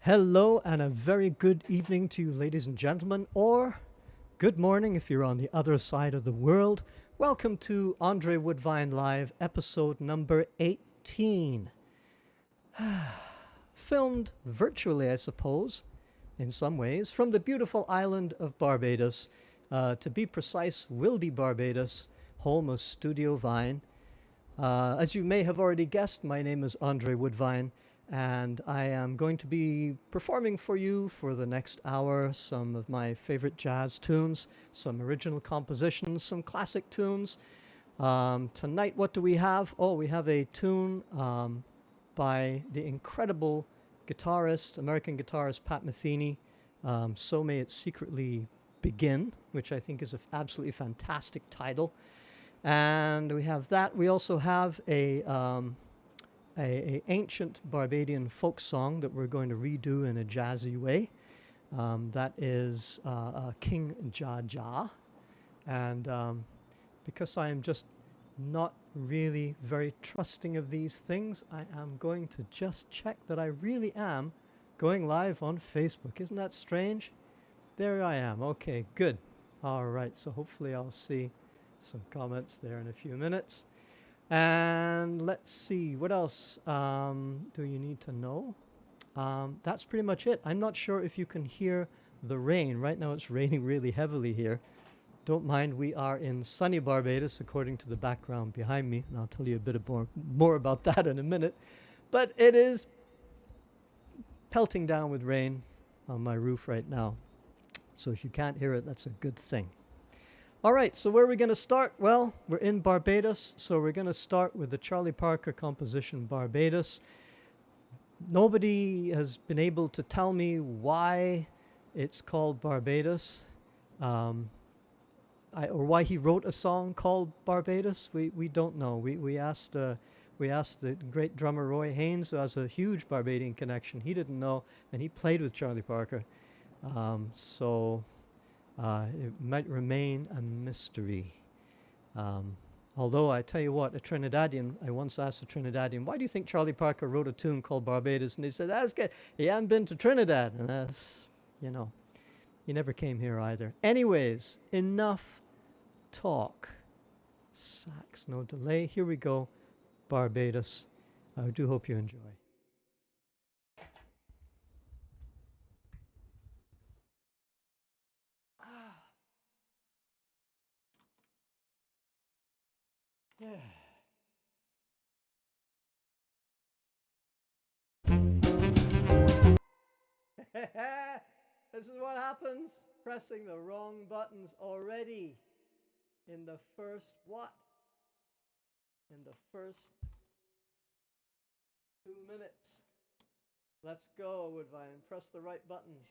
Hello and a very good evening to you, ladies and gentlemen, or good morning if you're on the other side of the world. Welcome to Andre Woodvine Live, episode number 18. Filmed virtually, I suppose, in some ways, from the beautiful island of Barbados. To be precise, Wilby, Barbados, home of Studio Vine. As you may have already guessed, my name is Andre Woodvine, and I am going to be performing for you for the next hour some of my favorite jazz tunes, some original compositions, some classic tunes. Tonight, what do we have? Oh, we have a tune by the incredible guitarist, American guitarist Pat Metheny, So May It Secretly Begin, which I think is an absolutely fantastic title. And we have that. We also have a ancient Barbadian folk song that we're going to redo in a jazzy way. That is King Jaja. And because I am just not really very trusting of these things, I am going to just check that I really am going live on Facebook. Isn't that strange? There I am. Okay, good. All right, so hopefully I'll see some comments there in a few minutes. And let's see, what else do you need to know? That's pretty much it. I'm not sure if you can hear the rain. Right now it's raining really heavily here. Don't mind, we are in sunny Barbados, according to the background behind me, and I'll tell you a bit more about that in a minute. But it is pelting down with rain on my roof right now. So if you can't hear it, that's a good thing. All right, so where are we going to start? Well, we're in Barbados, so we're going to start with the Charlie Parker composition, Barbados. Nobody has been able to tell me why it's called Barbados, or why he wrote a song called Barbados. We don't know. We asked the great drummer Roy Haynes, who has a huge Barbadian connection. He didn't know, and he played with Charlie Parker. It might remain a mystery. Although I tell you what, I once asked a Trinidadian, why do you think Charlie Parker wrote a tune called Barbados? And he said, that's good. He hadn't been to Trinidad. And that's, he never came here either. Anyways, enough talk. Sax, no delay. Here we go. Barbados. I do hope you enjoy. Yeah. This is what happens pressing the wrong buttons already in the first what? In the first 2 minutes. Let's go, Woodvine. Press the right buttons.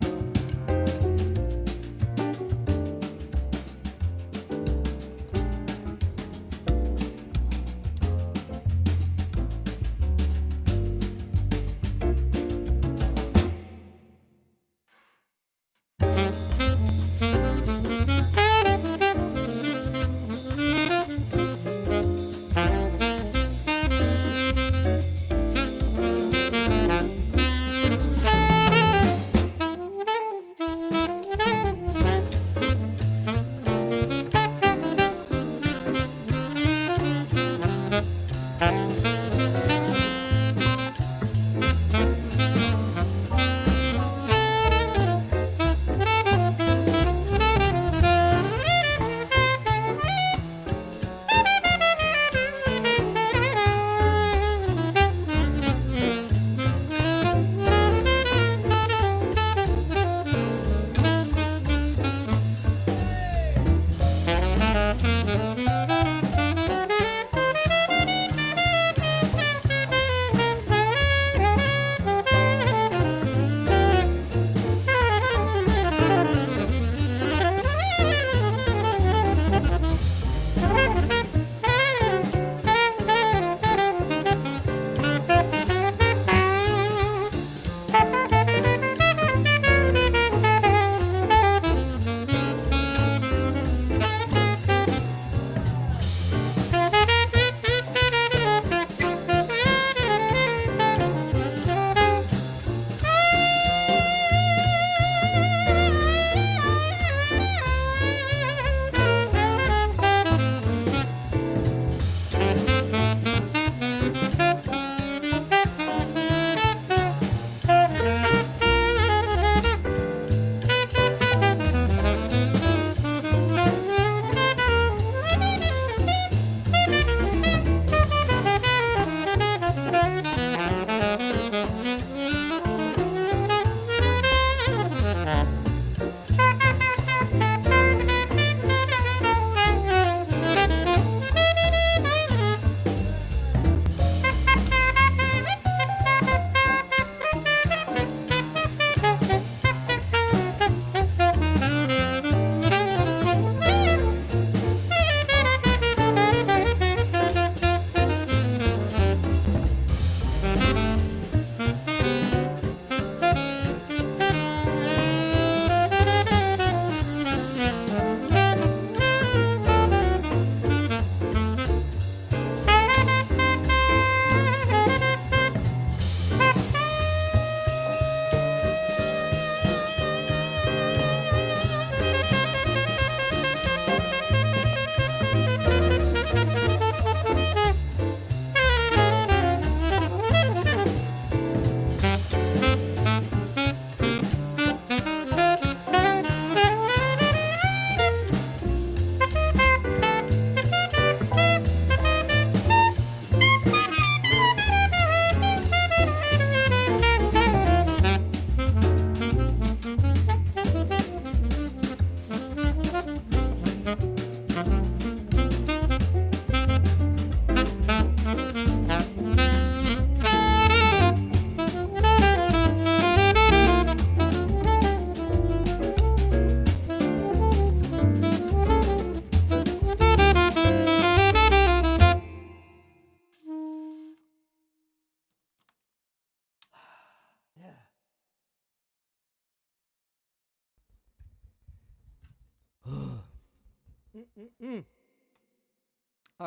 All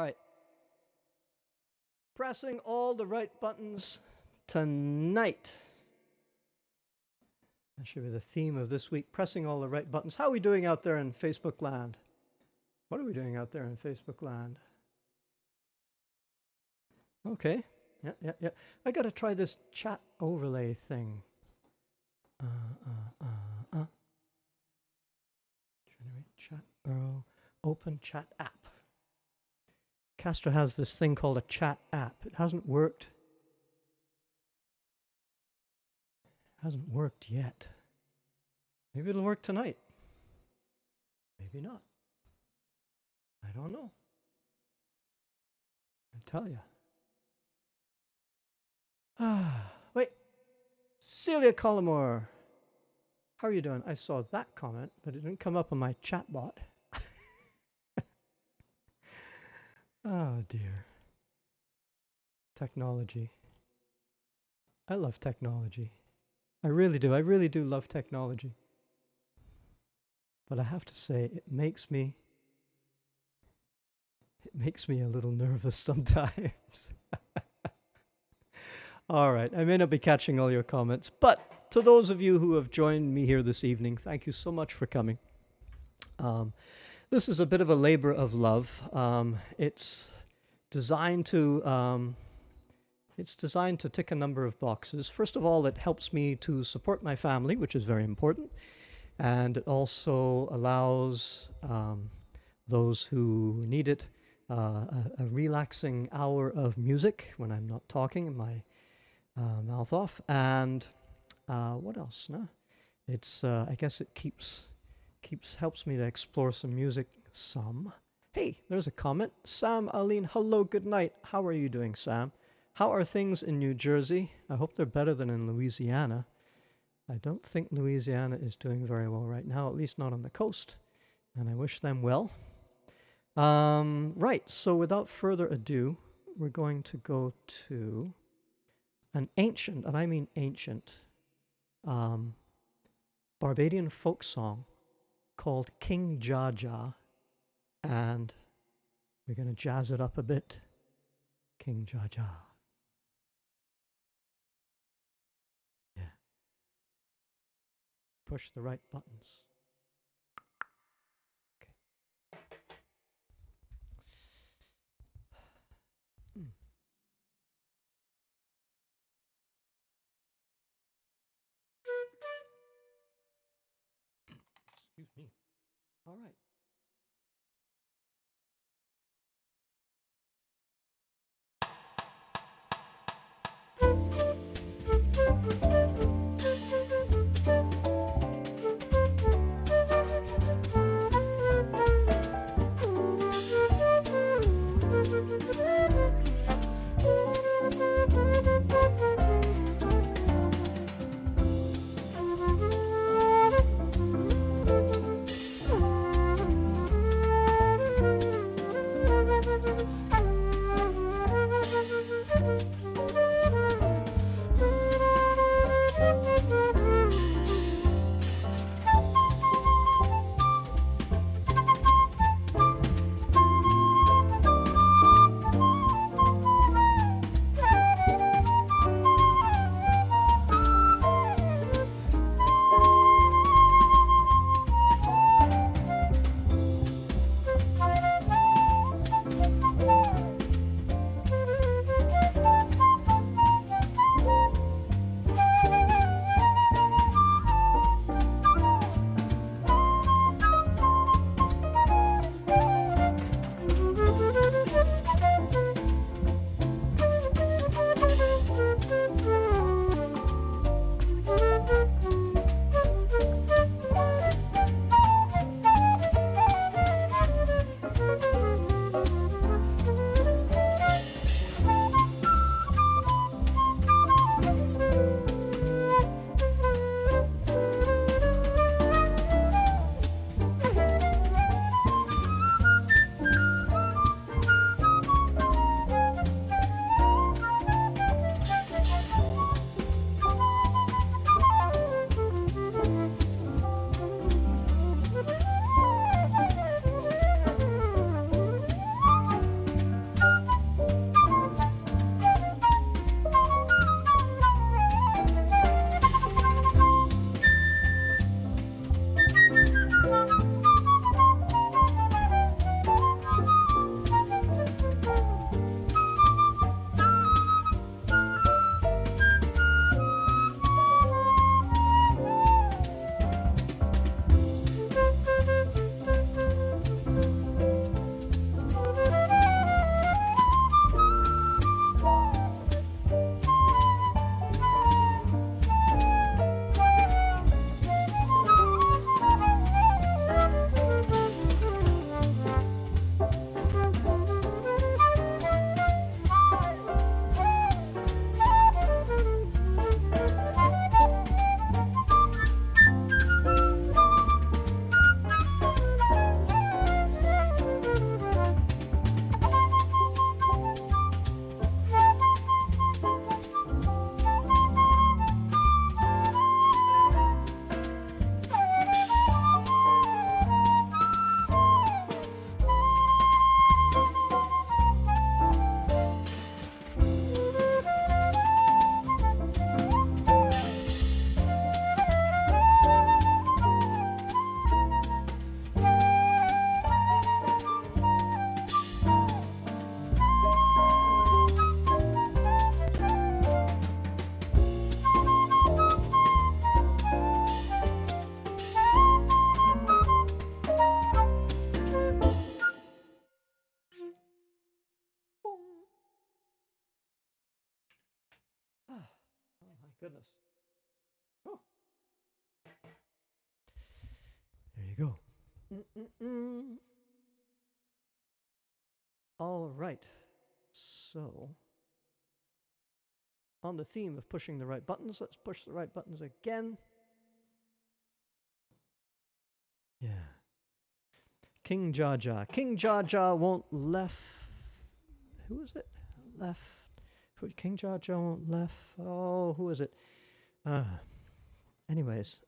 right. Pressing all the right buttons tonight. That should be the theme of this week, pressing all the right buttons. How are we doing out there in Facebook land? What are we doing out there in Facebook land? Okay. Yeah. I got to try this chat overlay thing. Generate chat, open chat app. Castro has this thing called a chat app. It hasn't worked. Hasn't worked yet. Maybe it'll work tonight. Maybe not. I don't know. I tell you. Wait. Celia Collymore. How are you doing? I saw that comment, but it didn't come up on my chat bot. Oh, dear. Technology. I love technology. I really do. I really do love technology. But I have to say, it makes me a little nervous sometimes. All right. I may not be catching all your comments, but to those of you who have joined me here this evening, thank you so much for coming. This is a bit of a labor of love. It's designed to tick a number of boxes. First of all, it helps me to support my family, which is very important. And it also allows those who need it a relaxing hour of music when I'm not talking and my mouth off. And what else? No? It's I guess it helps me to explore some music some. Hey, there's a comment. Sam Aline, hello, good night. How are you doing, Sam? How are things in New Jersey? I hope they're better than in Louisiana. I don't think Louisiana is doing very well right now, at least not on the coast, and I wish them well. Right, so without further ado, we're going to go to an ancient, and I mean ancient, Barbadian folk song called King Jaja, and we're going to jazz it up a bit. King Jaja. Yeah. Push the right buttons. Okay. Excuse me. All right. goodness. Oh, there you go. Mm-mm-mm. All right. So, on the theme of pushing the right buttons, let's push the right buttons again. Yeah. King Jaja. King Jaja won't left. Who is it? Left. King Jaja won't left. Oh, who is it? Anyways,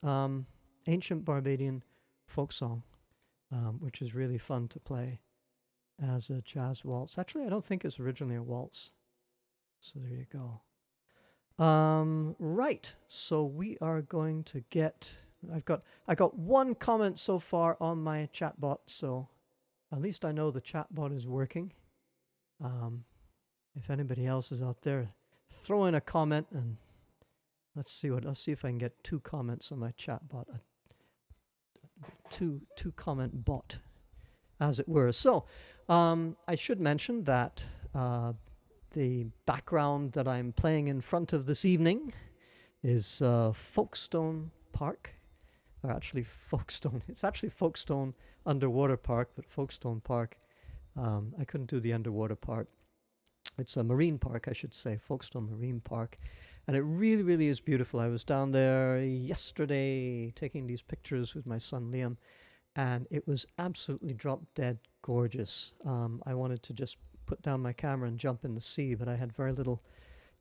ancient Barbadian folk song, which is really fun to play as a jazz waltz. Actually, I don't think it's originally a waltz. So there you go. Right. So we are going to get. I got one comment so far on my chatbot, so at least I know the chatbot is working. If anybody else is out there, throw in a comment and let's see if I can get 2 comments on my chatbot. Two comment bot, as it were. So, I should mention that the background that I'm playing in front of this evening is Folkestone Park, or actually Folkestone. It's actually Folkestone Underwater Park, but Folkestone Park. I couldn't do the underwater part. It's a marine park, I should say, Folkestone Marine Park. And it really, really is beautiful. I was down there yesterday taking these pictures with my son Liam, and it was absolutely drop dead gorgeous. I wanted to just put down my camera and jump in the sea, but I had very little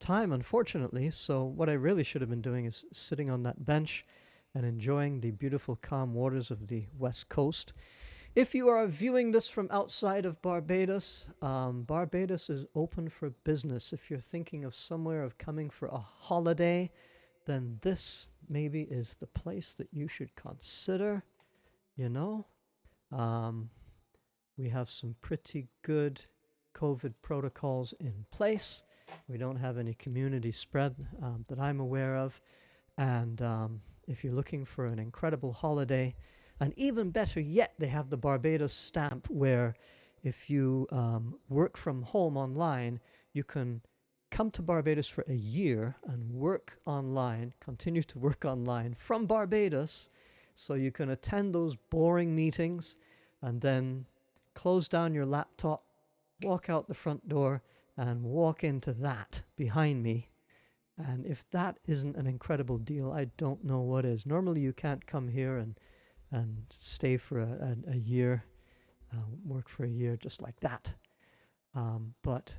time, unfortunately. So what I really should have been doing is sitting on that bench and enjoying the beautiful calm waters of the west coast. If you are viewing this from outside of Barbados, Barbados is open for business. If you're thinking of somewhere of coming for a holiday, then this maybe is the place that you should consider. You know, we have some pretty good COVID protocols in place. We don't have any community spread that I'm aware of. And if you're looking for an incredible holiday, and even better yet, they have the Barbados stamp where if you work from home online, you can come to Barbados for a year and work online, continue to work online from Barbados. So you can attend those boring meetings and then close down your laptop, walk out the front door, and walk into that behind me. And if that isn't an incredible deal, I don't know what is. Normally you can't come here and stay for a year, work for a year just like that. But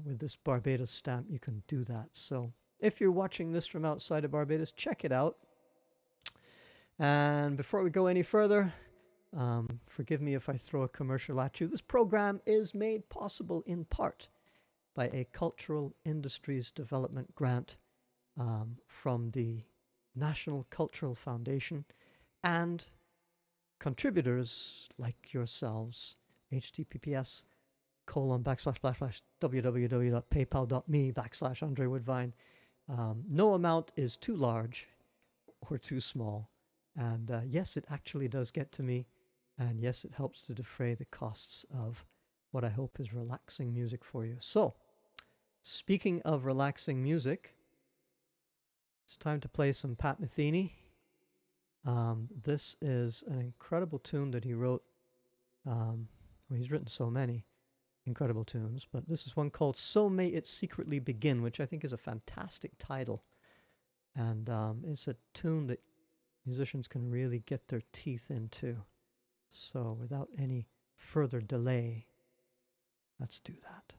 with this Barbados stamp, you can do that. So if you're watching this from outside of Barbados, check it out. And before we go any further, forgive me if I throw a commercial at you. This program is made possible in part by a Cultural Industries Development Grant from the National Cultural Foundation and contributors like yourselves. https://www.paypal.me/Andre Woodvine. No amount is too large or too small. And yes, it actually does get to me. And yes, it helps to defray the costs of what I hope is relaxing music for you. So, speaking of relaxing music, it's time to play some Pat Metheny. This is an incredible tune that he wrote. Well, he's written so many incredible tunes, but this is one called So May It Secretly Begin, which I think is a fantastic title. And it's a tune that musicians can really get their teeth into. So without any further delay, let's do that.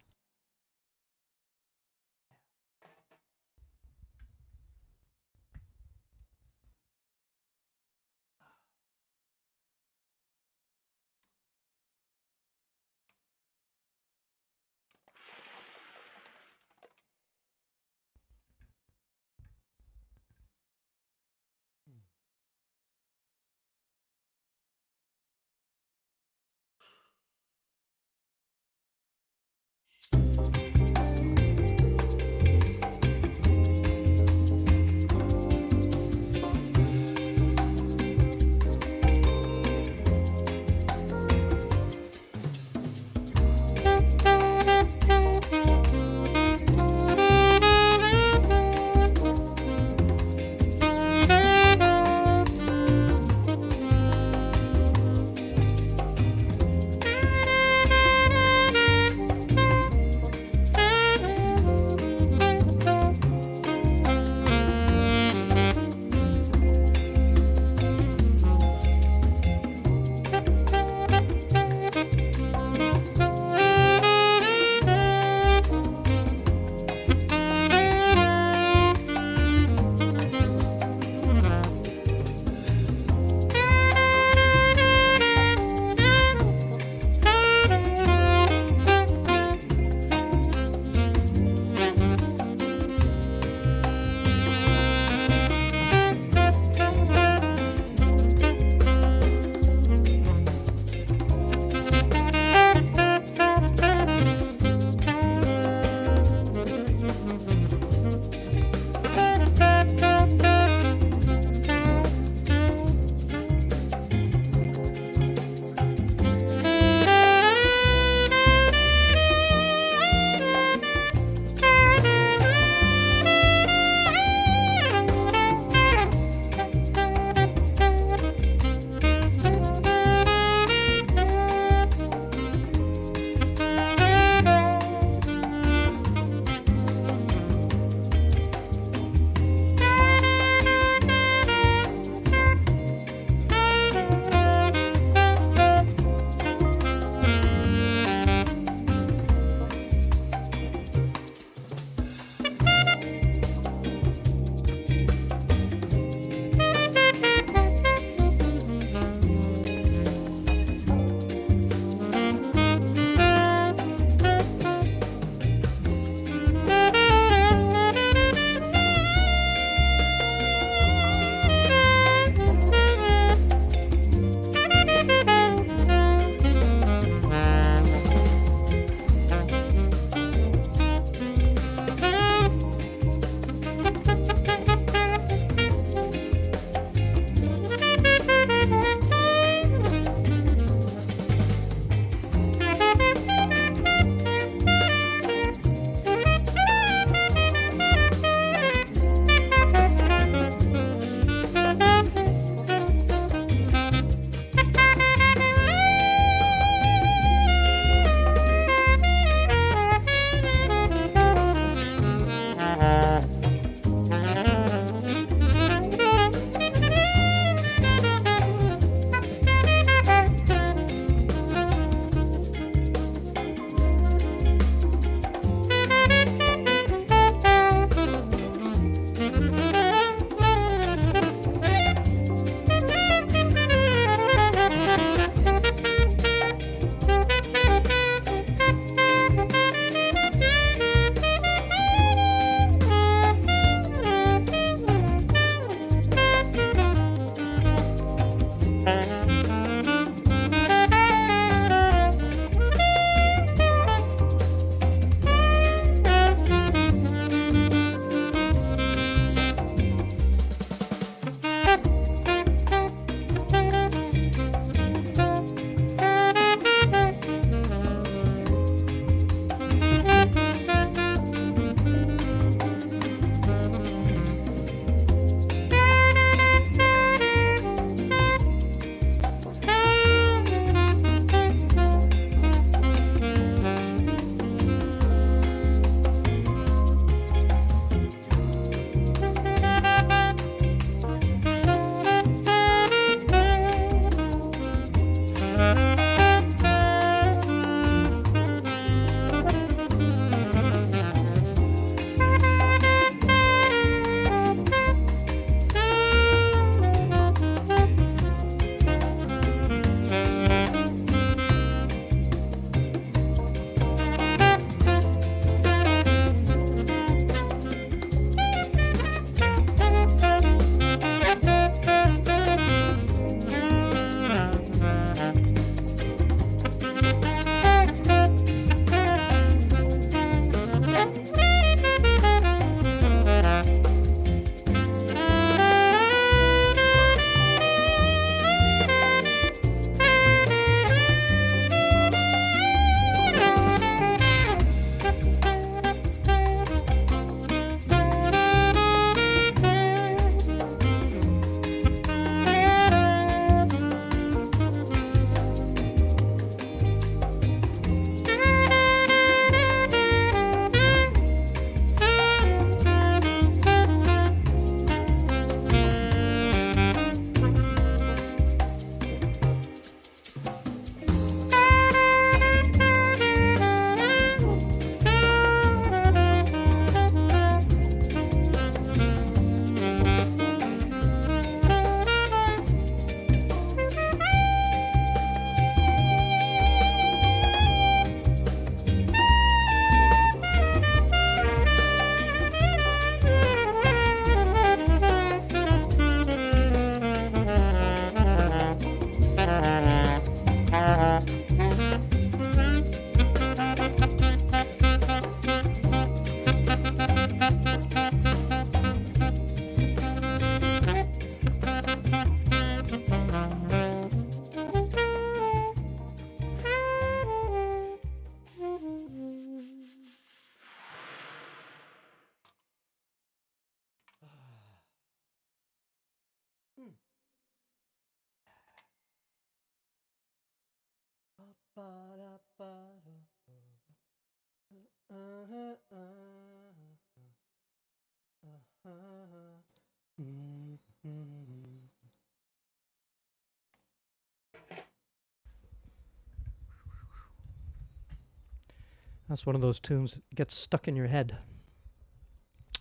That's one of those tunes that gets stuck in your head.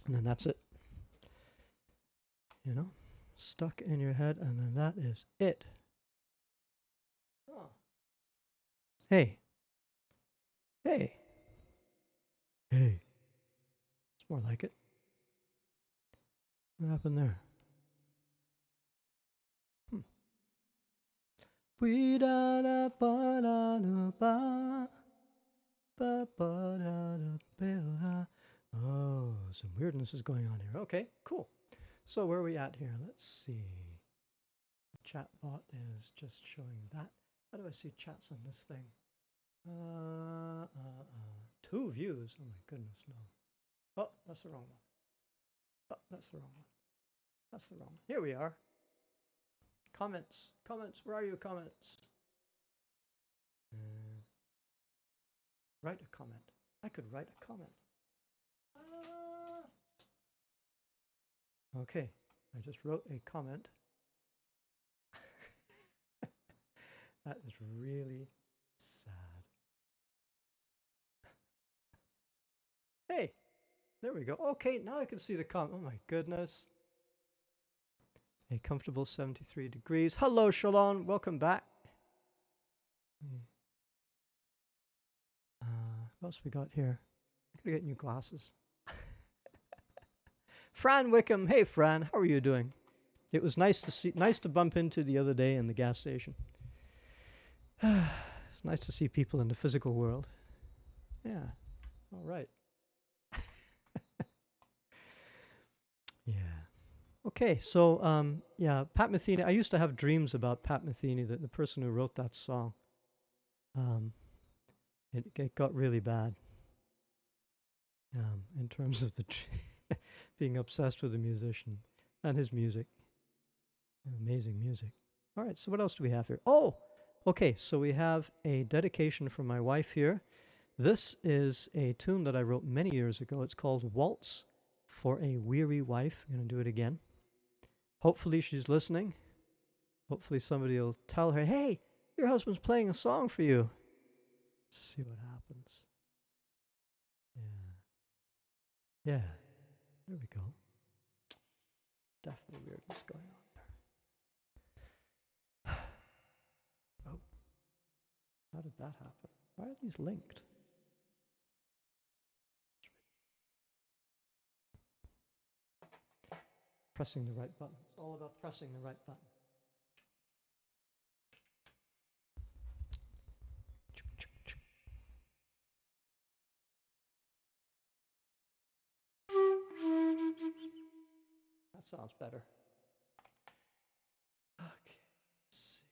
And then that's it. You know? Stuck in your head, and then that is it. Oh. Hey. Hey. Hey. It's more like it. What happened there? We da da ba da da ba ba ba da da ba. Oh, some weirdness is going on here. Okay, cool. So where are we at here? Let's see. The chat bot is just showing that. How do I see chats on this thing? 2 views. Oh my goodness, no. Oh, that's the wrong one. Oh, that's the wrong one. That's the wrong one. Here we are. Comments. Comments. Where are you, comments? Write a comment. I could write a comment. Okay. I just wrote a comment. That is really sad. Hey, there we go. Okay, now I can see the comment. Oh my goodness. A comfortable 73 degrees. Hello, Shalon. Welcome back. What else we got here? I gotta get new glasses. Fran Wickham. Hey, Fran. How are you doing? It was nice to bump into the other day in the gas station. It's nice to see people in the physical world. Yeah. All right. Yeah. Okay, so yeah, Pat Metheny. I used to have dreams about Pat Metheny, the person who wrote that song. It got really bad in terms of the being obsessed with the musician and his music. Amazing music. All right, so what else do we have here? Oh, okay, so we have a dedication from my wife here. This is a tune that I wrote many years ago. It's called Waltz for a Weary Wife. I'm going to do it again. Hopefully she's listening. Hopefully somebody will tell her, hey, your husband's playing a song for you. Let's see what happens. Yeah. Yeah. There we go. Definitely weirdness going on there. Oh. How did that happen? Why are these linked? Pressing the right button. It's all about pressing the right button. That sounds better. Okay, let's see.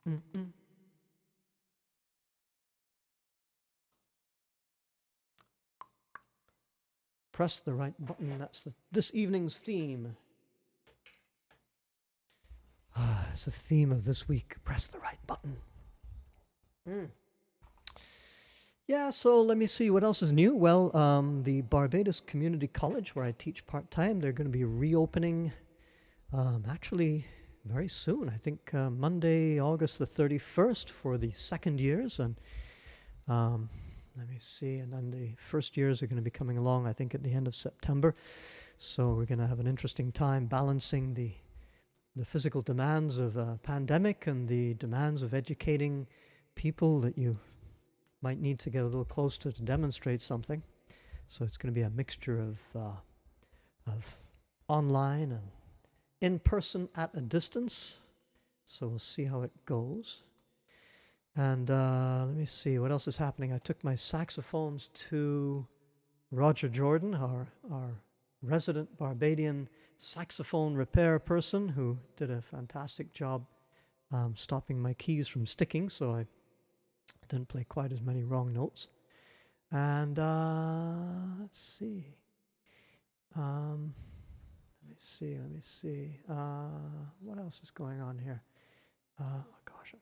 Mm-mm. Press the right button. That's this evening's theme. It's the theme of this week. Press the right button. Yeah, so let me see what else is new. Well, the Barbados Community College, where I teach part-time, they're going to be reopening actually very soon. I think Monday, August the 31st for the second years. And let me see. And then the first years are going to be coming along, I think, at the end of September. So we're going to have an interesting time balancing the physical demands of a pandemic and the demands of educating people that you might need to get a little closer to demonstrate something. So it's going to be a mixture of online and in person at a distance. So we'll see how it goes. And let me see what else is happening. I took my saxophones to Roger Jordan, our resident Barbadian saxophone repair person, who did a fantastic job stopping my keys from sticking, so I didn't play quite as many wrong notes. And let's see. Let me see. What else is going on here? Oh gosh, I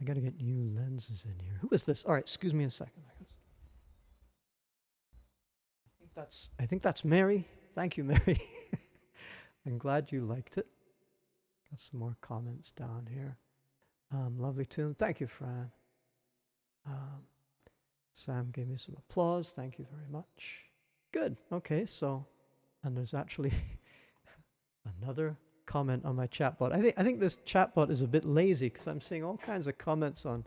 gotta get new lenses in here. Who is this? All right, excuse me a second. I think that's Mary. Thank you, Mary. I'm glad you liked it. Got some more comments down here. Lovely tune. Thank you, Fran. Sam gave me some applause. Thank you very much. Good. Okay, so, and there's actually another comment on my chatbot. I think this chatbot is a bit lazy because I'm seeing all kinds of comments on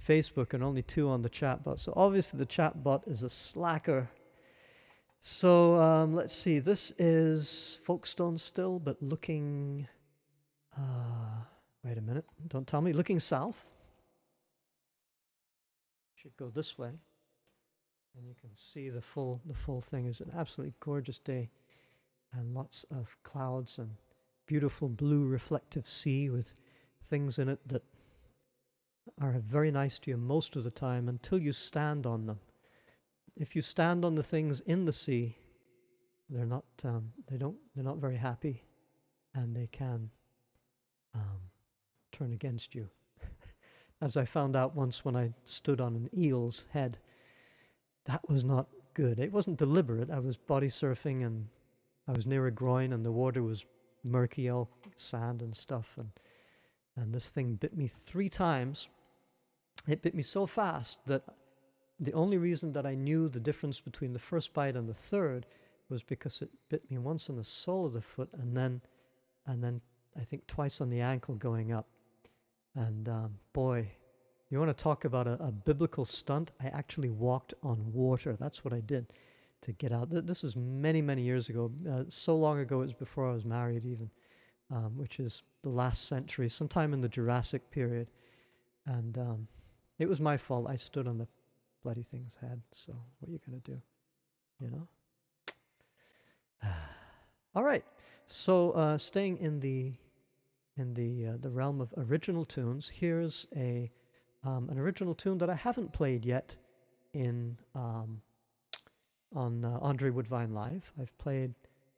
Facebook and only 2 on the chatbot. So obviously the chatbot is a slacker. So let's see. This is Folkestone still, but looking. Wait a minute. Don't tell me. Looking south. Should go this way, and you can see the full thing. Is an absolutely gorgeous day, and lots of clouds and beautiful blue reflective sea with things in it that are very nice to you most of the time until you stand on them. If you stand on the things in the sea, they're not very happy, and they can turn against you. As I found out once when I stood on an eel's head, that was not good. It wasn't deliberate. I was body surfing and I was near a groin and the water was murky, all sand and stuff, and this thing bit me 3 times. It bit me so fast that the only reason that I knew the difference between the first bite and the third was because it bit me once on the sole of the foot and then I think twice on the ankle going up. And boy, you want to talk about a biblical stunt? I actually walked on water. That's what I did to get out. This was many, many years ago. So long ago, it was before I was married even, which is the last century, sometime in the Jurassic period. And it was my fault. I stood on the bloody thing's head. So what are you going to do? You know? All right. So staying in the realm of original tunes, here's an original tune that I haven't played yet on Andre Woodvine Live. I've played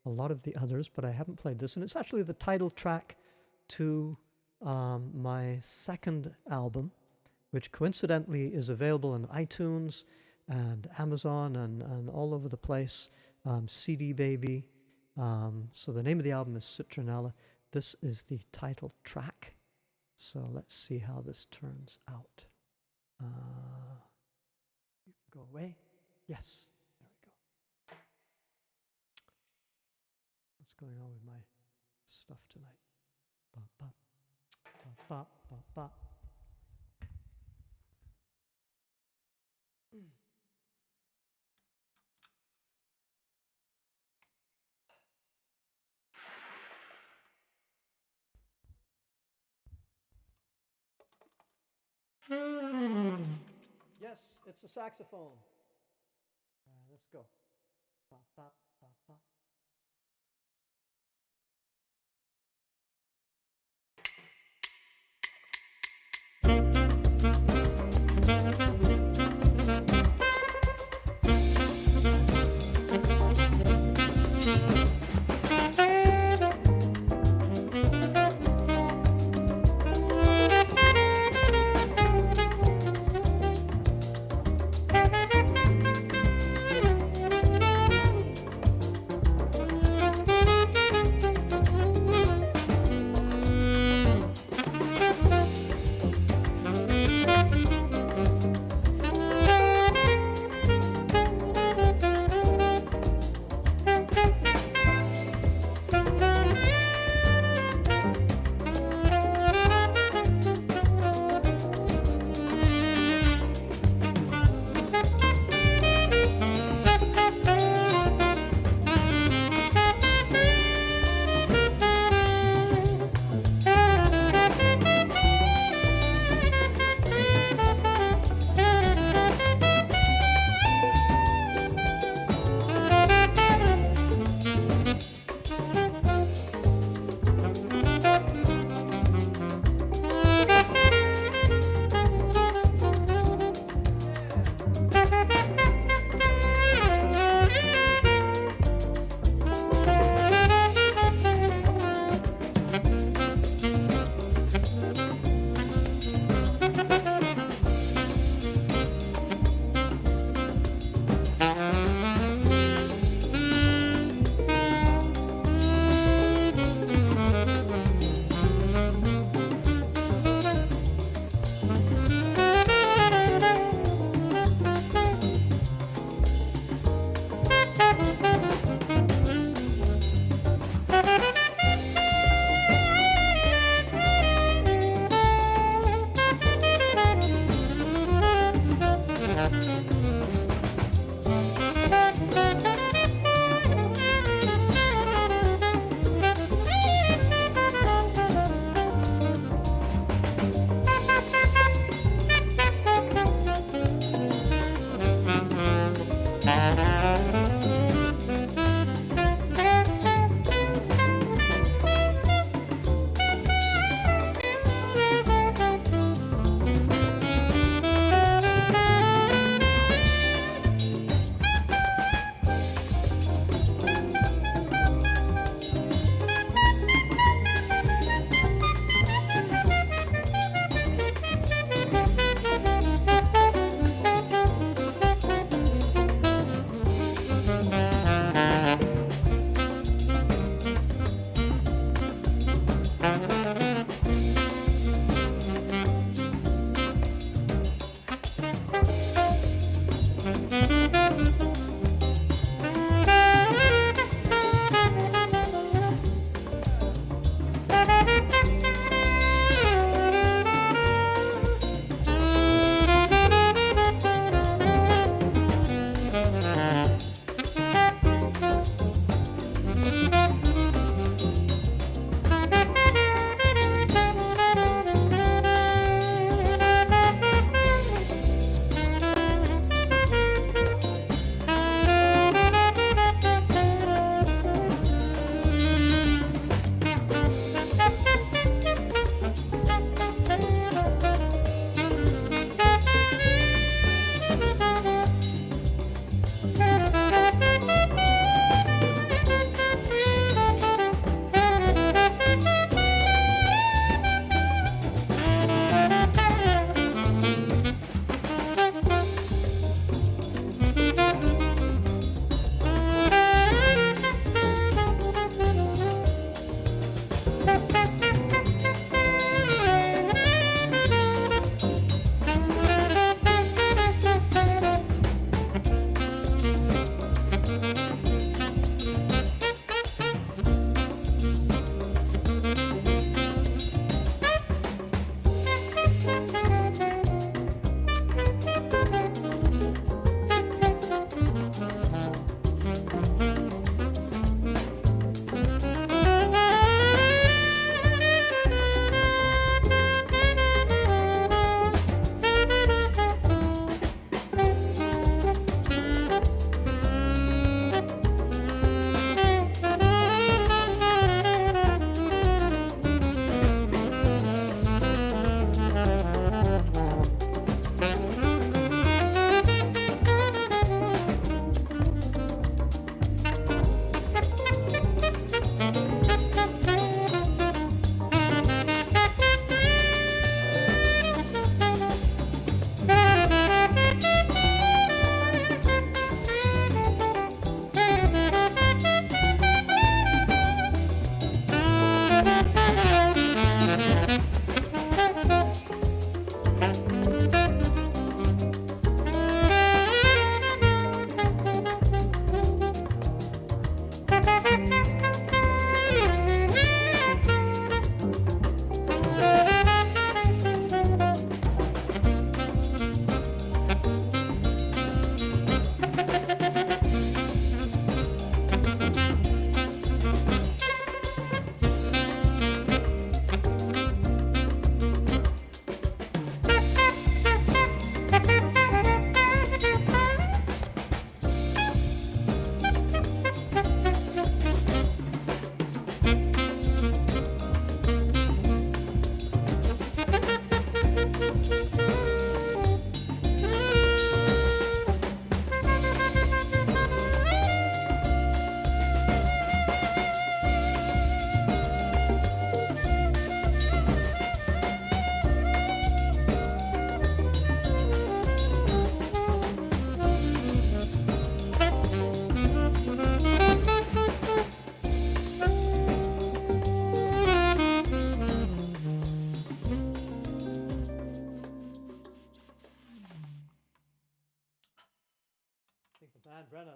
a lot of the others, but I haven't played this, and it's actually the title track to my second album, which coincidentally is available on iTunes and Amazon and all over the place, CD Baby. So the name of the album is Citronella. This is the title track. So let's see how this turns out. You can go away. Yes, there we go. What's going on with my stuff tonight? Ba, ba, ba, ba, ba, ba. Yes, it's a saxophone. All right, let's go. Ba, ba, ba, ba.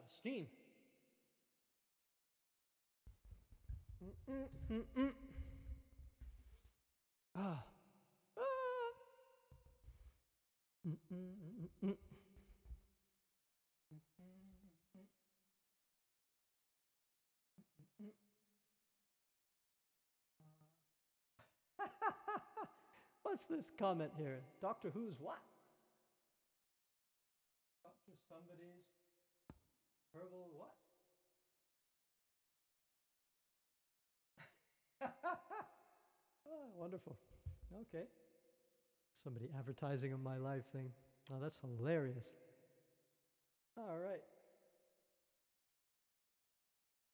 out of steam. Ah. What's this comment here? Doctor Who's what? Doctor somebody's herbal what? Oh, wonderful. Okay. Somebody advertising on my live thing. Oh, that's hilarious. All right.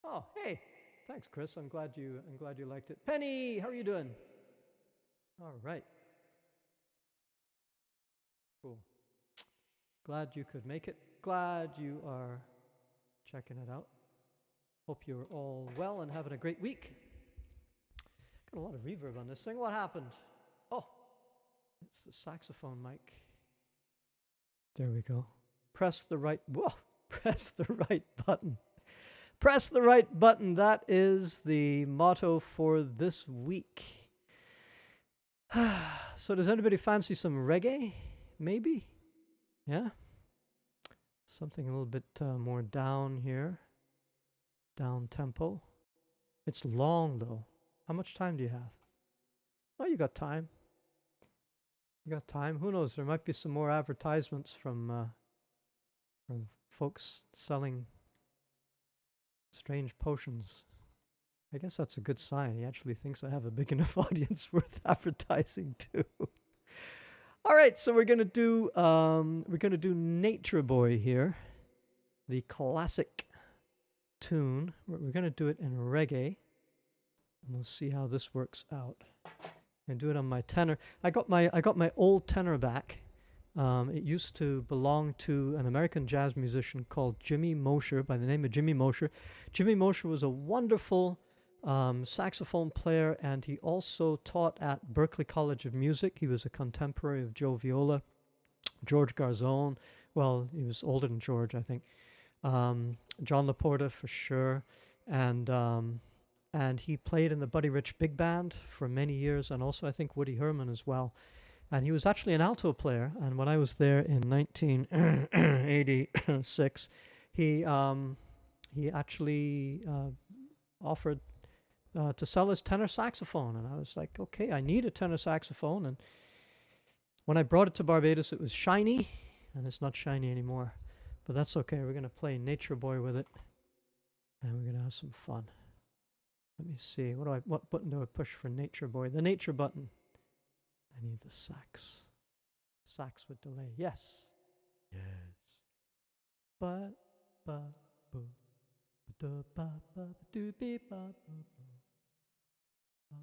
Oh, hey. Thanks, Chris. I'm glad you liked it. Penny, how are you doing? All right. Cool. Glad you could make it. Glad you are checking it out. Hope you're all well and having a great week. Got a lot of reverb on this thing. What happened? Oh, it's the saxophone mic. There we go. Press the right button. Press the right button. That is the motto for this week. So does anybody fancy some reggae? Maybe? Yeah? Something a little bit more down here. Down tempo. It's long though. How much time do you have? Oh, you got time. You got time. Who knows? There might be some more advertisements from folks selling strange potions. I guess that's a good sign. He actually thinks I have a big enough audience worth advertising to. All right, so we're gonna do Nature Boy here, the classic tune. We're gonna do it in reggae, and we'll see how this works out. And do it on my tenor. I got my old tenor back. It used to belong to an American jazz musician called Jimmy Mosher, by the name of Jimmy Mosher. Jimmy Mosher was a wonderful saxophone player, and he also taught at Berklee College of Music. He was a contemporary of Joe Viola, George Garzone. Well, he was older than George, I think. John Laporta for sure, and he played in the Buddy Rich Big Band for many years, and also I think Woody Herman as well. And he was actually an alto player. And when I was there in 1986, he actually offered to sell his tenor saxophone. And I was like, okay, I need a tenor saxophone. And when I brought it to Barbados, it was shiny, and it's not shiny anymore. But that's okay. We're going to play Nature Boy with it, and we're going to have some fun. Let me see. What button do I push for Nature Boy? The Nature button. I need the sax. Sax with delay. Yes. Yes. Ba ba boo. Ba ba ba do be ba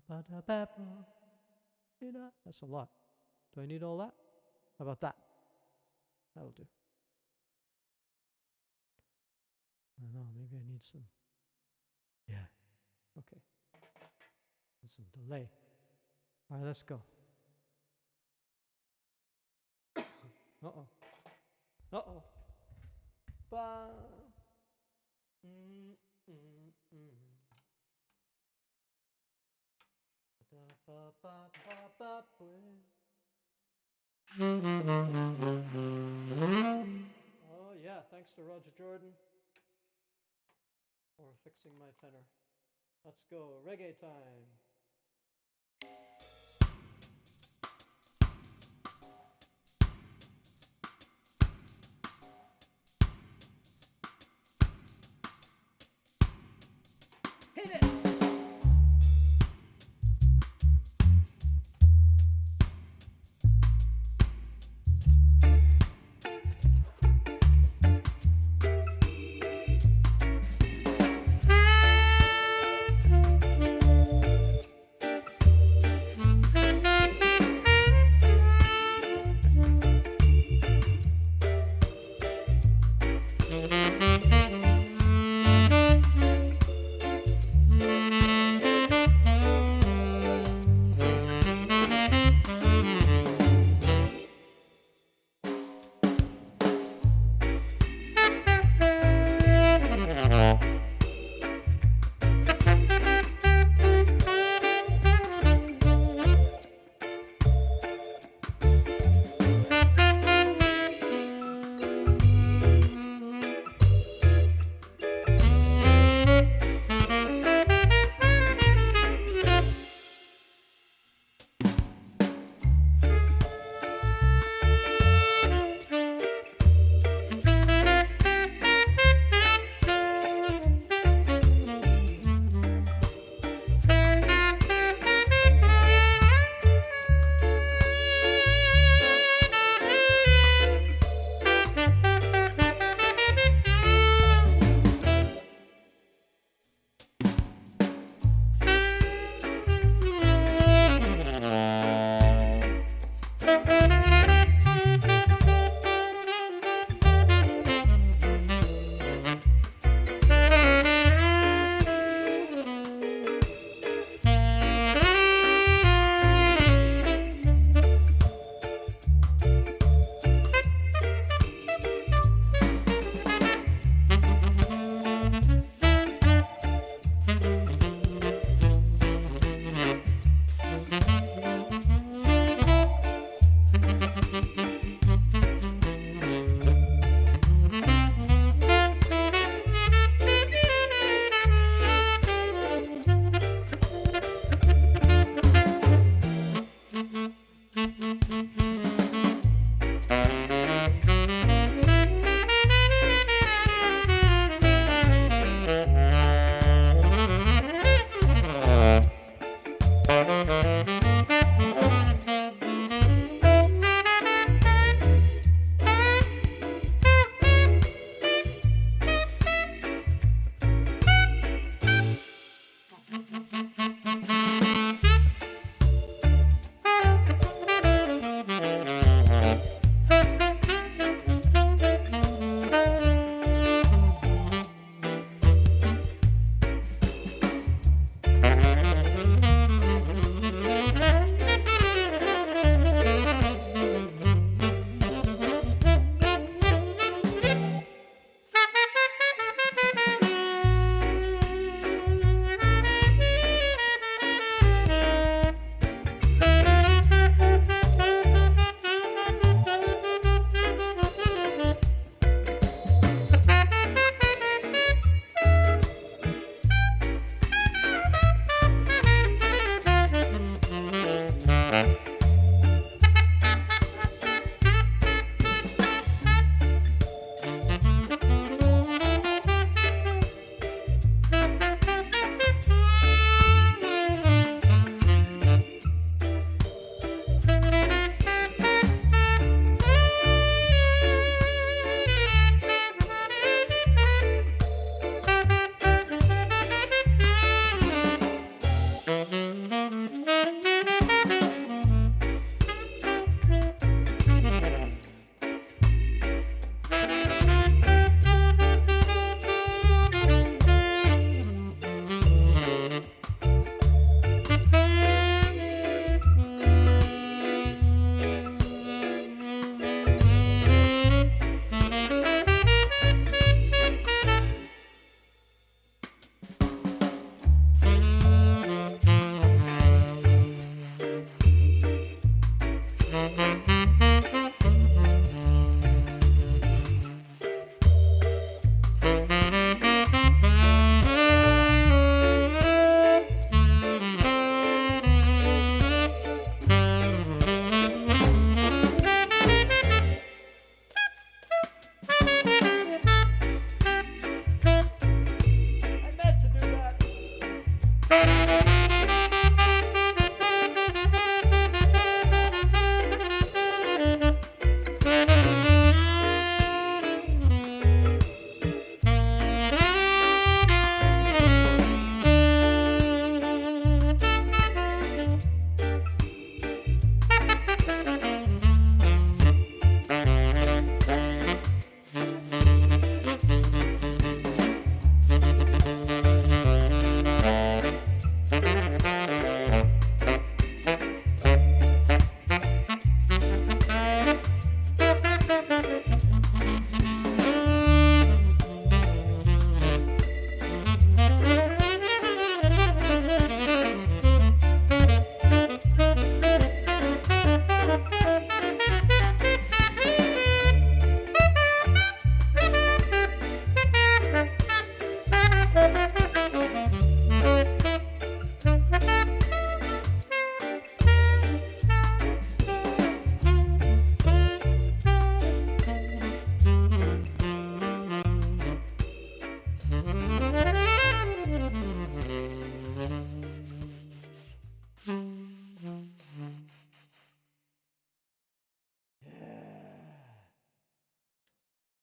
ba da ba ba. That's a lot. Do I need all that? How about that? That'll do. I don't know. Maybe I need some. Yeah. Okay. And some delay. All right, let's go. Uh-oh. Uh-oh. Ba. Ba ba ba ba Oh yeah, thanks to Roger Jordan for fixing my tenor. Let's go, reggae time. Hit it!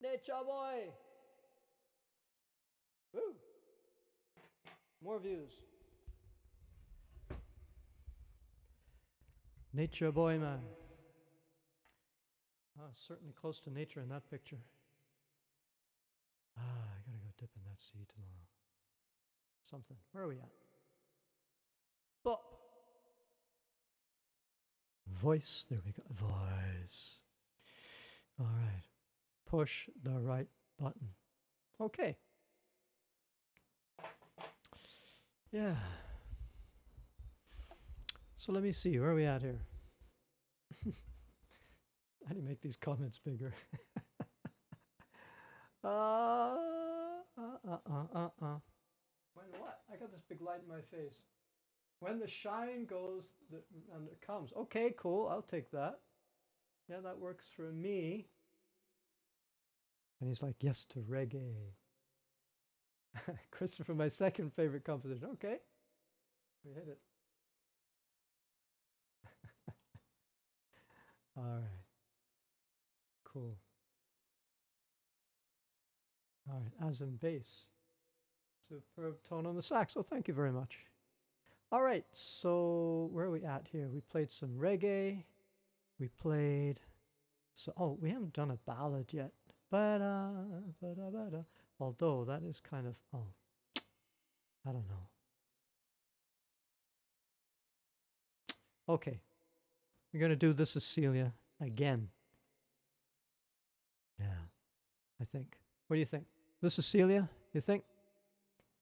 Nature boy. Woo. More views. Nature boy, man. Oh, certainly close to nature in that picture. I gotta go dip in that sea tomorrow. Something. Where are we at? Bop. Voice. There we go. Voice. All right. Push the right button. Okay. Yeah. So let me see. Where are we at here? I didn't make these comments bigger. When what? I got this big light in my face. When the shine goes and it comes. Okay, cool. I'll take that. Yeah, that works for me. And he's like, yes to reggae. Christopher, my second favorite composition. Okay. We hit it. All right. Cool. All right. As in bass. Superb tone on the sax. Oh, thank you very much. All right. So where are we at here? We played some reggae. We played. So, oh, we haven't done a ballad yet. Ba-da, ba-da, ba-da. Although that is kind of, oh, I don't know. Okay. We're going to do This Is Celia again. Yeah, I think. What do you think? This is Celia, you think?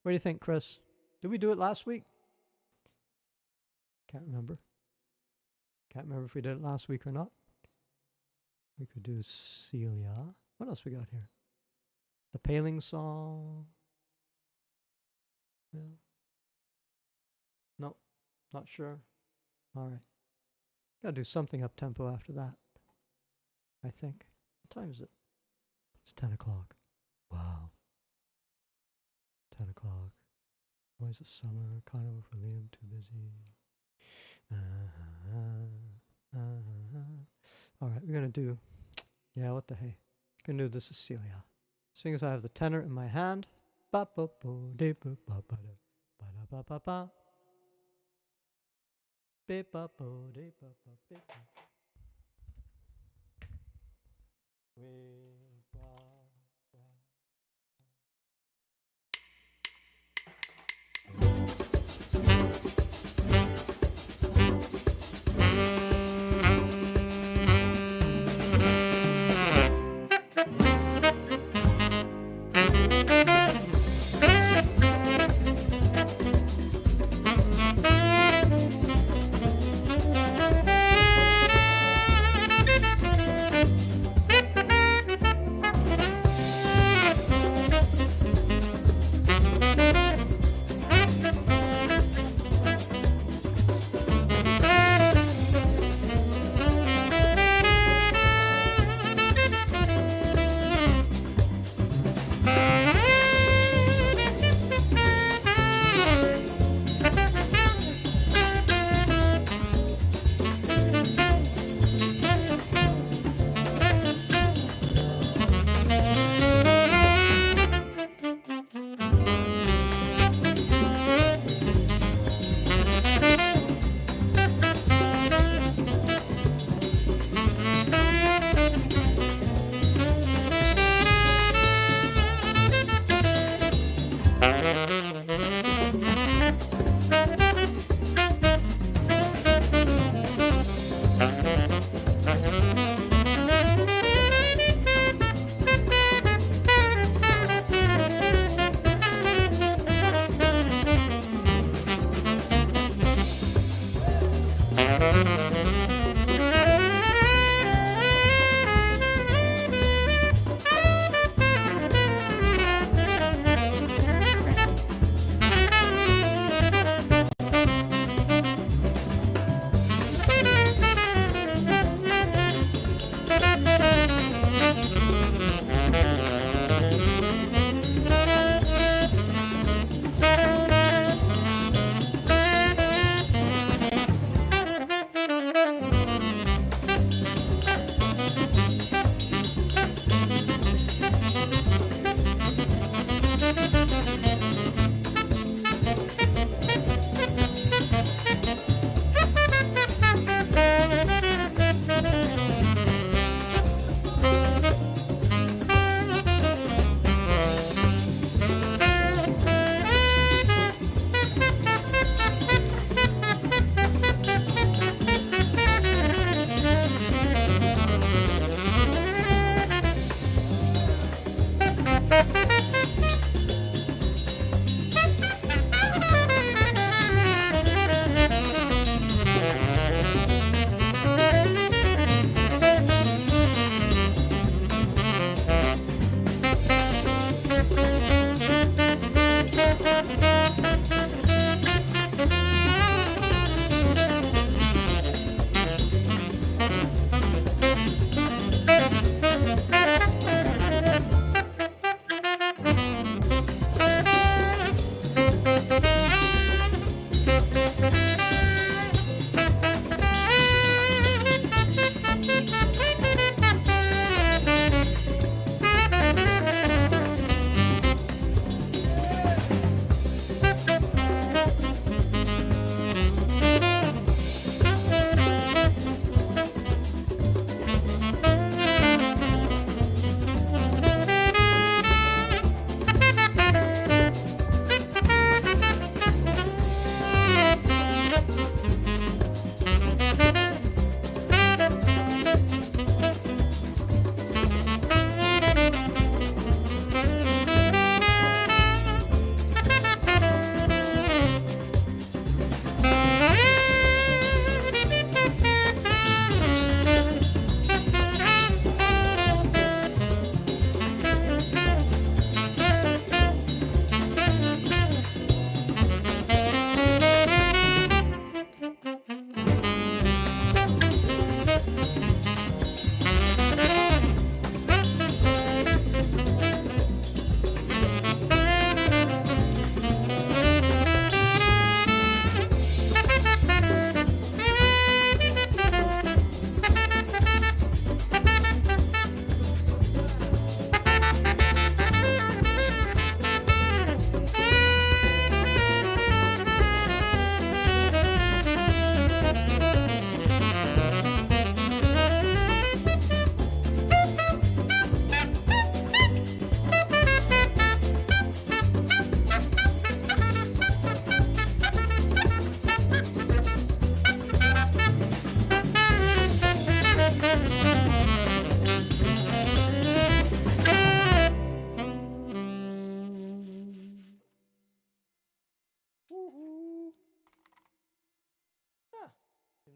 What do you think, Chris? Did we do it last week? Can't remember. Can't remember if we did it last week or not. We could do Celia. What else we got here? The Paling Song. Yeah. No, not sure. All right. Gotta do something up tempo after that, I think. What time is it? It's 10 o'clock. Wow. 10 o'clock. Always the summer. Carnival for Liam. Too busy. All right, we're going to do, yeah, what the hey. Going to do This Is Celia. Seeing as I have the tenor in my hand. Ba ba bo de ba ba ba da ba da ba ba ba. Be ba bo de ba ba be ba. We ba.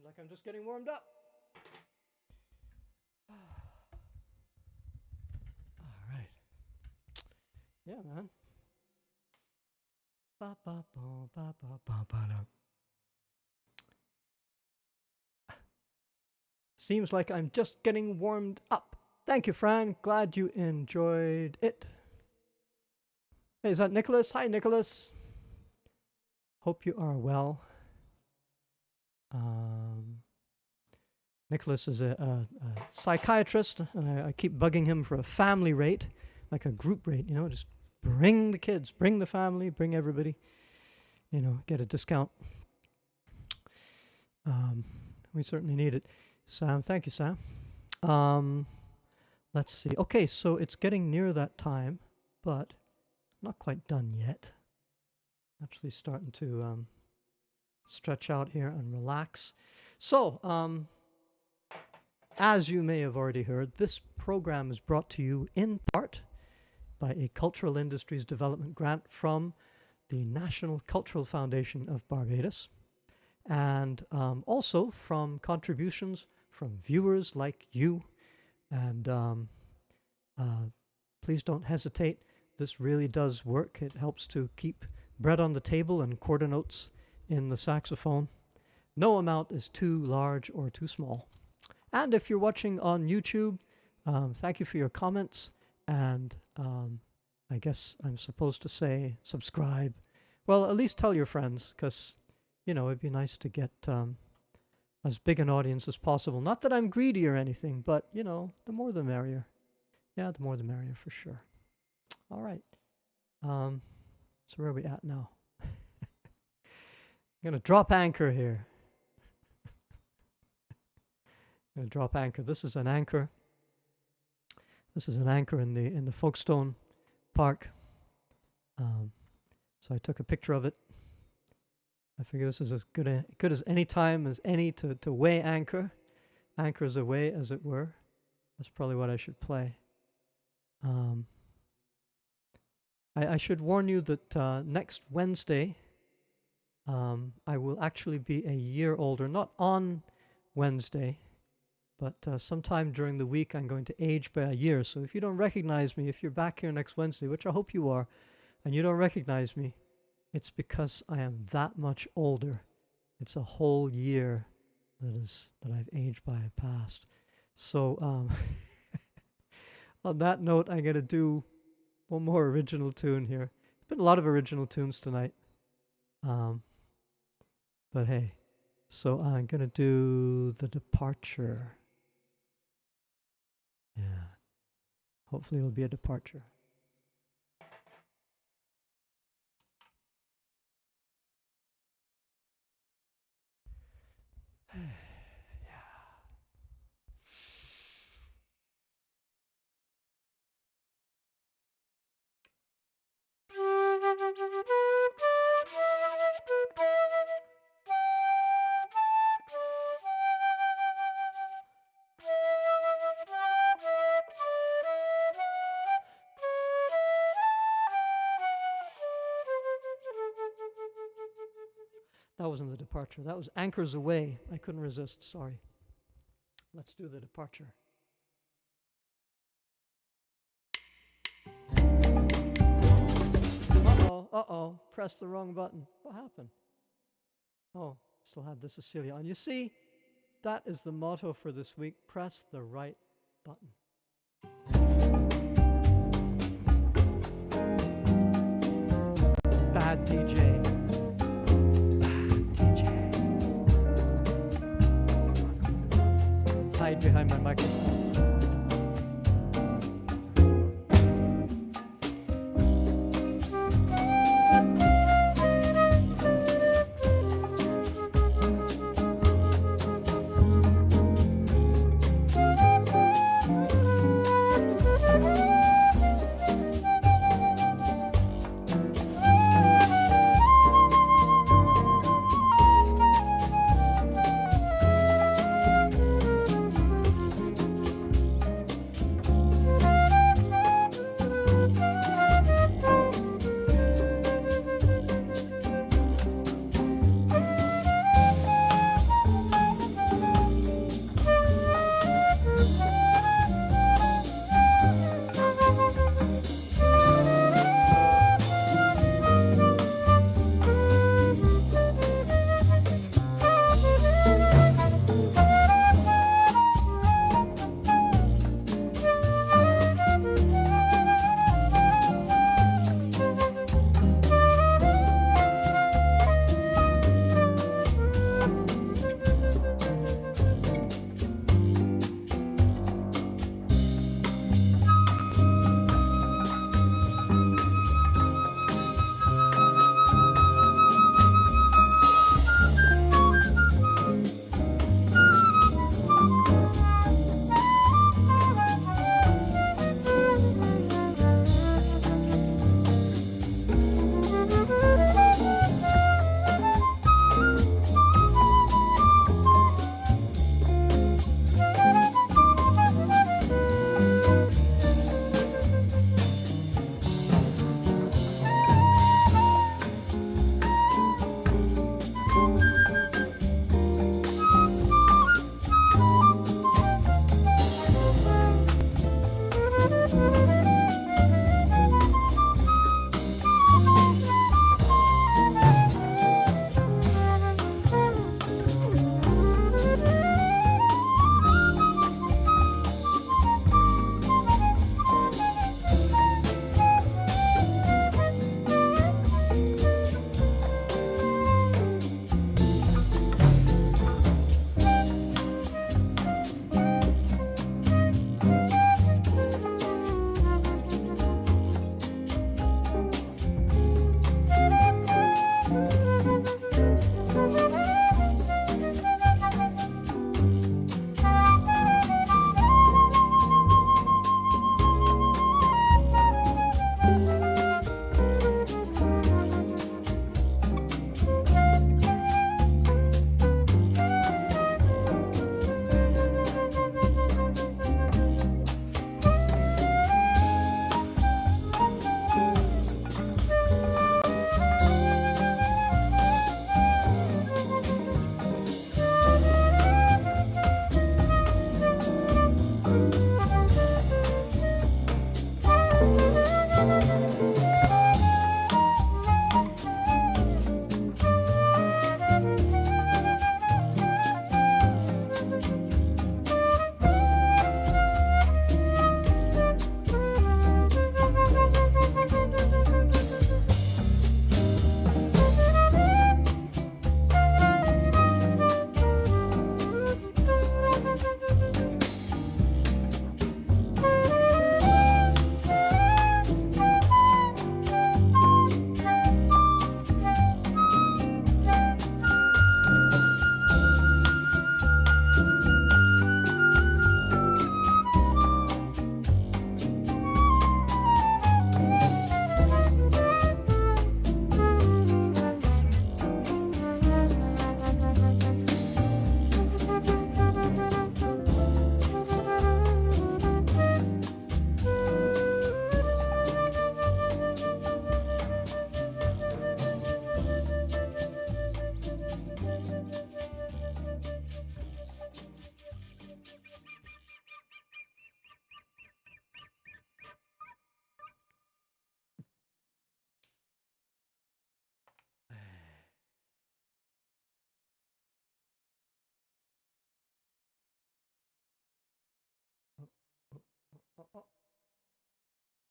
like I'm just getting warmed up. All right. Yeah, man. Ba, ba, ba, ba, ba, ba, ba, da. Seems like I'm just getting warmed up. Thank you, Fran. Glad you enjoyed it. Hey, is that Nicholas? Hi, Nicholas. Hope you are well. Nicholas is a psychiatrist, and I keep bugging him for a family rate, like a group rate, you know, just bring the kids, bring the family, bring everybody, you know, get a discount. We certainly need it. Sam, thank you, Sam. Let's see. Okay, so it's getting near that time, but not quite done yet. Actually starting to stretch out here and relax. So, as you may have already heard, this program is brought to you in part by a Cultural Industries Development Grant from the National Cultural Foundation of Barbados, and also from contributions from viewers like you. And please don't hesitate. This really does work. It helps to keep bread on the table and quarter notes in the saxophone. No amount is too large or too small. And if you're watching on YouTube, thank you for your comments. And I guess I'm supposed to say subscribe. Well, at least tell your friends, because, you know, it'd be nice to get as big an audience as possible. Not that I'm greedy or anything, but, you know, the more the merrier. Yeah, the more the merrier for sure. All right. So where are we at now? I'm going to drop anchor here. I'm going to drop anchor. This is an anchor. This is an anchor in the Folkestone Park. So I took a picture of it. I figure this is as good as any time as any to weigh anchor. Anchors away, as it were. That's probably what I should play. I should warn you that next Wednesday, I will actually be a year older. Not on Wednesday, but sometime during the week I'm going to age by a year. So if you don't recognize me, if you're back here next Wednesday, which I hope you are, and you don't recognize me, it's because I am that much older. It's a whole year that I've aged by a past. So on that note, I'm going to do one more original tune here. There's been a lot of original tunes tonight. But hey, so I'm going to do The Departure. Yeah. Hopefully it'll be a departure. That wasn't The Departure. That was Anchors Away. I couldn't resist. Sorry. Let's do The Departure. Uh-oh. Pressed the wrong button. What happened? Oh, still had the Cecilia on. You see, that is the motto for this week. Press the right button. Bad DJ. Hide behind my microphone.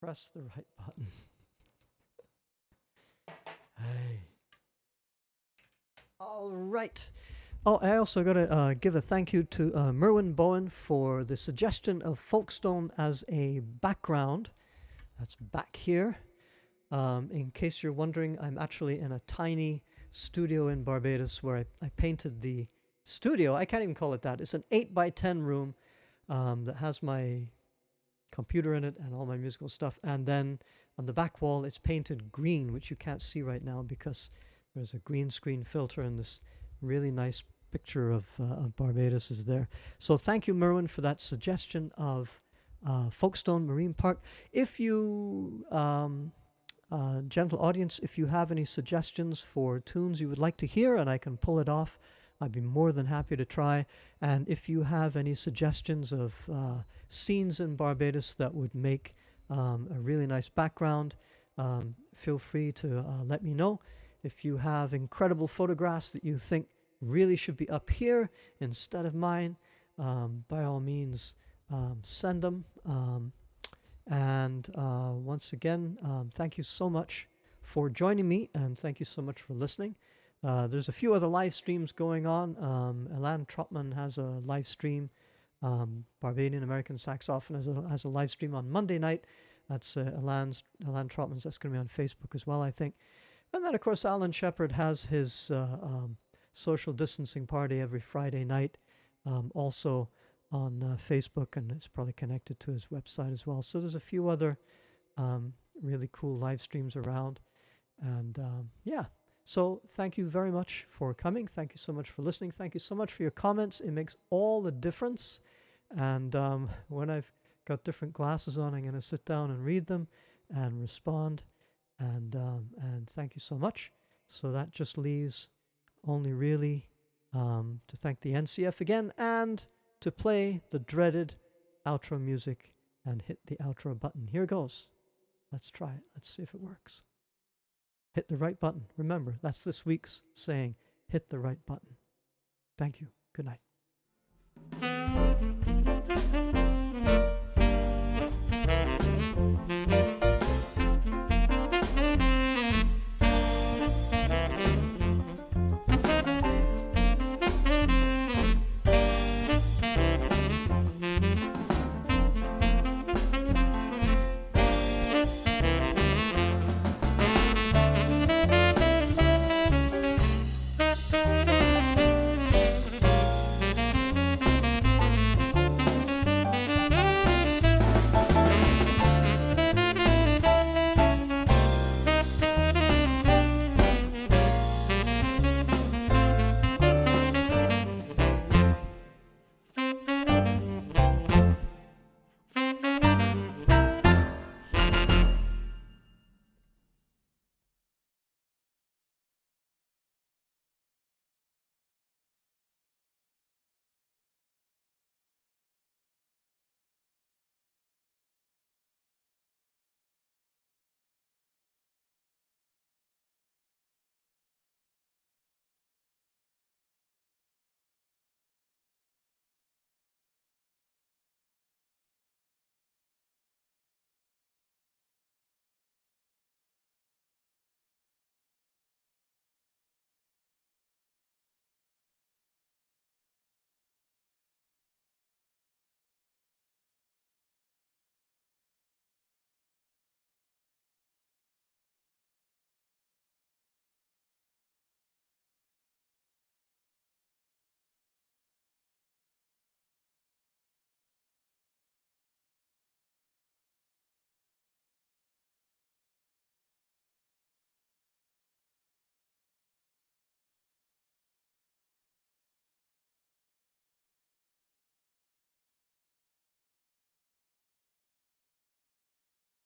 Press the right button. Hey. All right. Oh, I also got to give a thank you to Merwin Bowen for the suggestion of Folkestone as a background. That's back here. In case you're wondering, I'm actually in a tiny studio in Barbados where I painted the studio. I can't even call it that. It's an 8x10 room that has my computer in it and all my musical stuff. And then on the back wall, it's painted green, which you can't see right now because there's a green screen filter and this really nice picture of Barbados is there. So thank you, Merwin, for that suggestion of Folkestone Marine Park. If you, gentle audience, if you have any suggestions for tunes you would like to hear and I can pull it off, I'd be more than happy to try. And if you have any suggestions of scenes in Barbados that would make a really nice background, feel free to let me know. If you have incredible photographs that you think really should be up here instead of mine, by all means, send them. And once again, thank you so much for joining me, and thank you so much for listening. There's a few other live streams going on. Alan Trotman has a live stream. Barbadian American saxophonist has a live stream on Monday night. That's Alan Trotman's. That's going to be on Facebook as well, I think. And then, of course, Alan Shepard has his social distancing party every Friday night, also on Facebook, and it's probably connected to his website as well. So there's a few other really cool live streams around. And yeah, so thank you very much for coming. Thank you so much for listening. Thank you so much for your comments. It makes all the difference. And when I've got different glasses on, I'm going to sit down and read them and respond. And thank you so much. So that just leaves only really to thank the NCF again and to play the dreaded outro music and hit the outro button. Here goes. Let's try it. Let's see if it works. Hit the right button. Remember, that's this week's saying, hit the right button. Thank you. Good night.